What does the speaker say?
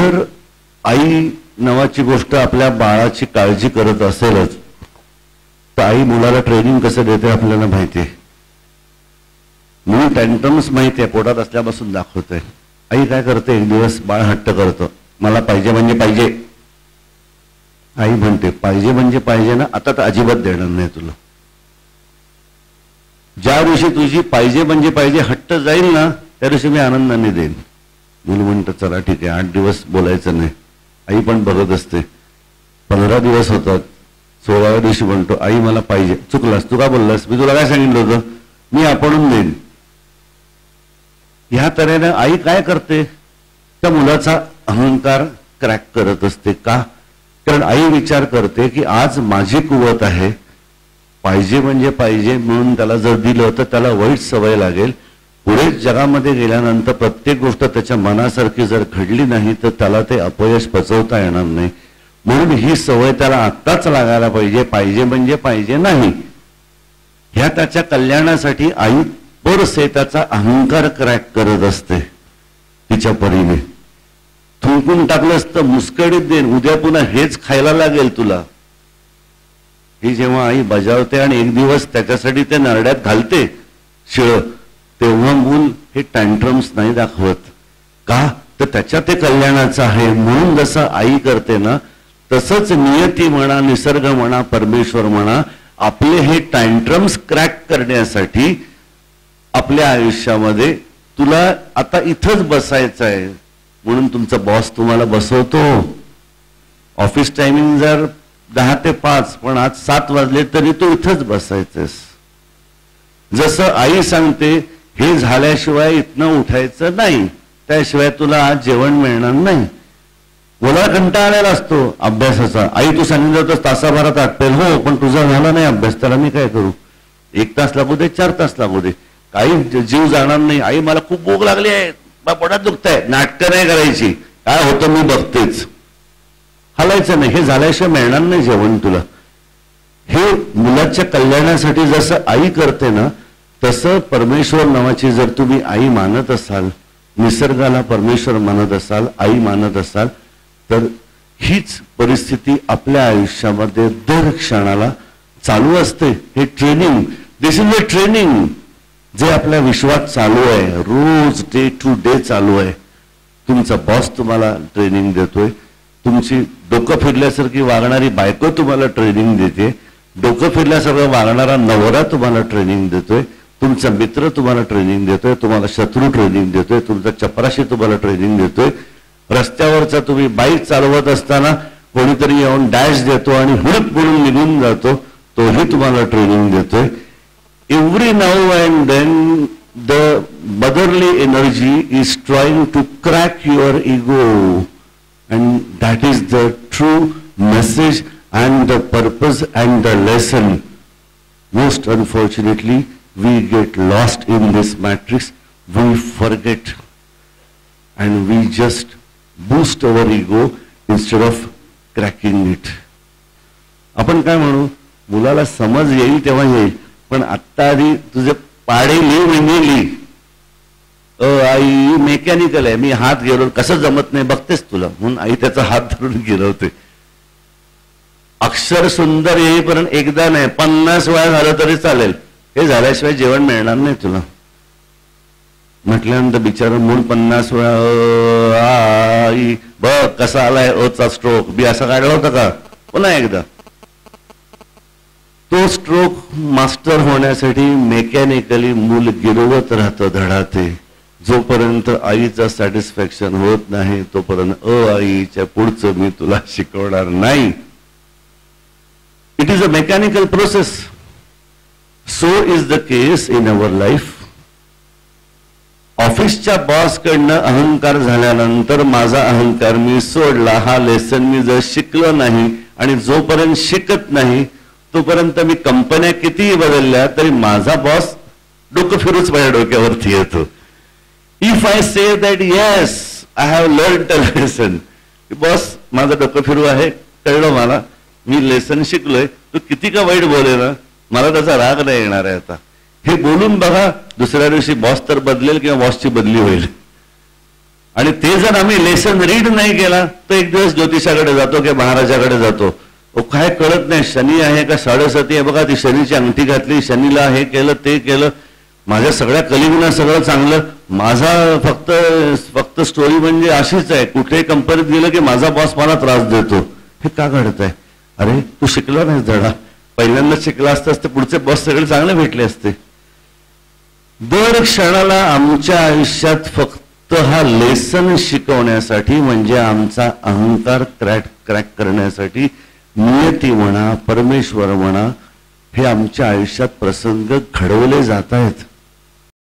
जर आई नावाची गोष्ट आपल्या बाळाची काळजी करत असेलच तर आई मुलाला ट्रेनिंग कसं देते आपल्याला माहिती आहे. म्हणून टँट्रम्स माहिती आहे, पोटात असल्यापासून दाखवते. आई काय करते, एक दिवस बाळ हट्ट करतं, मला पाहिजे म्हणजे पाहिजे. आई म्हणते पाहिजे म्हणजे पाहिजे ना, आता तर अजिबात देणार नाही तुला. ज्या दिवशी तुझी पाहिजे म्हणजे पाहिजे हट्ट जाईल ना, त्या दिवशी मी आनंदाने देईन. मुलं म्हणतं चला ठीक आहे, 8 दिवस बोलायचं नाही. आई पण बघत असते. 15 दिवस होतात, 16व्या दिवशी म्हणतो आई मला पाहिजे. चुकलास, तू का बोललास, मी तुला काय सांगितलं होतं, मी आपणून देईन. ह्या तऱ्हेनं आई काय करते, त्या मुलाचा अहंकार क्रॅक करत असते. का? कारण आई विचार करते की आज माझी कुवत आहे, पाहिजे म्हणजे पाहिजे म्हणून त्याला जर दिलं तर त्याला वाईट सवय लागेल. पुढे जगामध्ये गेल्यानंतर प्रत्येक गोष्ट त्याच्या मनासारखी जर घडली नाही तर त्याला ते अपयश पचवता येणार नाही. म्हणून ही सवय त्याला आत्ताच लागायला पाहिजे, पाहिजे म्हणजे पाहिजे नाही. ह्या त्याच्या कल्याणासाठी आई परसे त्याचा अहंकार क्रॅक करत असते तिच्या परीने. थुंकून टाकलंस तर मुस्कडीत देईन, उद्या पुन्हा हेच खायला लागेल तुला. ही जेव्हा आई बजावते आणि एक दिवस त्याच्यासाठी ते नरड्यात घालते शिळ, तेव्हा मूल हे टँट्रम्स नाही दाखवत. का? तर त्याच्या ते कल्याणाचं आहे. म्हणून जसं आई करते ना, तसंच नियती म्हणा, निसर्ग म्हणा, परमेश्वर म्हणा, आपले हे टँट्रम्स क्रॅक करण्यासाठी आपल्या आयुष्यामध्ये तुला आता इथंच बसायचं आहे म्हणून तुमचा बॉस तुम्हाला बसवतो. ऑफिस टायमिंग जर 10 ते 5 पण आज 7 वाजले तरी तू इथंच बसायचंस. जसं आई सांगते हे झाल्याशिवाय इथनं उठायचं नाही, त्याशिवाय तुला आज जेवण मिळणार नाही. मला कंटाळा आलेला असतो अभ्यासाचा. आई तू सांगितलं तर तासाभरात आटपेल. हो, पण तुझा झाला नाही अभ्यास, त्याला मी काय करू. 1 तास लागू दे, 4 तास लागू दे, काही जीव जाणार नाही. आई मला खूप भूक लागली आहे, पोटात दुखतंय, नाटकं नाही करायची, काय होतं मी बघतेच, हलायचं नाही. हे झाल्याशिवाय मिळणार नाही जेवण तुला. हे मुलाच्या कल्याणासाठी जसं आई करते ना, तसं परमेश्वर नावाची जर तुम्ही आई मानत असाल, निसर्गाला परमेश्वर मानत असाल, आई मानत असाल, तर हीच परिस्थिती आपल्या आयुष्यामध्ये दर क्षणाला चालू असते. हे training, this is a training जे आपल्या विश्वात चालू आहे, रोज डे टू डे चालू आहे. तुमचा बॉस तुम्हाला ट्रेनिंग देतोय, तुमची डोकं फिरल्यासारखी वागणारी बायको तुम्हाला ट्रेनिंग देते, डोकं फिरल्यासारखं वागणारा नवरा तुम्हाला ट्रेनिंग देतोय, तुमचा मित्र तुम्हाला ट्रेनिंग देतोय, तुम्हाला शत्रू ट्रेनिंग देतोय, तुमचा चपराशी तुम्हाला ट्रेनिंग देतोय. रस्त्यावरचा तुम्ही बाईक चालवत असताना कोणीतरी येऊन डॅश देतो आणि हुडक म्हणून निघून जातो, तोही तुम्हाला ट्रेनिंग देतोय. Every now and then the motherly energy is trying to crack your ego, and that is the true message and the purpose and the lesson. Most unfortunately, we get lost in this matrix, we forget, and we just boost our ego instead of cracking it. आपण काय म्हणू, मुलाला समज येईल तेव्हा येईल, पण आत्ता आधी तुझे पाडे लिह म्हणजे लिह. आई मेकॅनिकल आहे, मी हात गिरव, कसं जमत नाही बघतेस तुला, म्हणून आई त्याचा हात धरून गिरवते. अक्षर सुंदर येईपर्यंत एकदा नाही 50 वेळा झालं तरी चालेल, हे झाल्याशिवाय जेवण मिळणार नाही तुला. म्हटल्यानंतर बिचारा मूळ 50 वेळा आई बघ कसा आलाय ओचा स्ट्रोक बी असा काढला होता का, पुन्हा एकदा. तो स्ट्रोक मास्टर होण्यासाठी मेकॅनिकली मूल गिरवत राहतं धडाते. जोपर्यंत आईचं सॅटिस्फॅक्शन होत नाही तोपर्यंत आईच्या पुढचं मी तुला शिकवणार नाही. It is a mechanical process. So is the case in our life. ऑफिसच्या बॉस कडनं अहंकार झाल्यानंतर माझा अहंकार मी सोडला, हा लेसन मी जर शिकलो नाही आणि जोपर्यंत शिकत नाही तोपर्यंत मी कंपन्या कितीही बदलल्या तरी माझा बॉस डोकं फिरूच माझ्या डोक्यावरती येतो. If I say that yes I have learn a lesson, boss माझं डोकं फिरू आहे, कळलं मला, मी लेसन शिकलोय, तू किती का वाईट बोले ना, मला त्याचा राग नाही येणार आहे आता. हे बोलून बघा, दुसऱ्या दिवशी बॉस तर बदलेल किंवा बॉसची बदली होईल. आणि ते जर आम्ही लेसन रीड नाही केला तर एक दिवस ज्योतिषाकडे जातो किंवा महाराजाकडे जातो, काय कळत नाही, शनी आहे का साडेसती आहे, बघा ती शनीची अंगठी घातली, शनीला हे केलं ते केलं, माझ्या सगळ्या कलिगुणा सगळं चांगलं, माझा फक्त स्टोरी म्हणजे अशीच आहे, कुठेही कंपनीत गेलं की माझा बॉस मला त्रास देतो. हे का घडत आहे? अरे तू शिकला नाही धडा, पहिल्यांदा शिकला असतास तर पुढचे बॉस सगळे चांगले भेटले असते. दर क्षणाला आमच्या आयुष्यात फक्त हा लेसन शिकवण्यासाठी, म्हणजे आमचा अहंकार क्रॅक करण्यासाठी नियती म्हणा, परमेश्वर म्हणा, हे आमच्या आयुष्यात प्रसंग घडवले जात आहेत.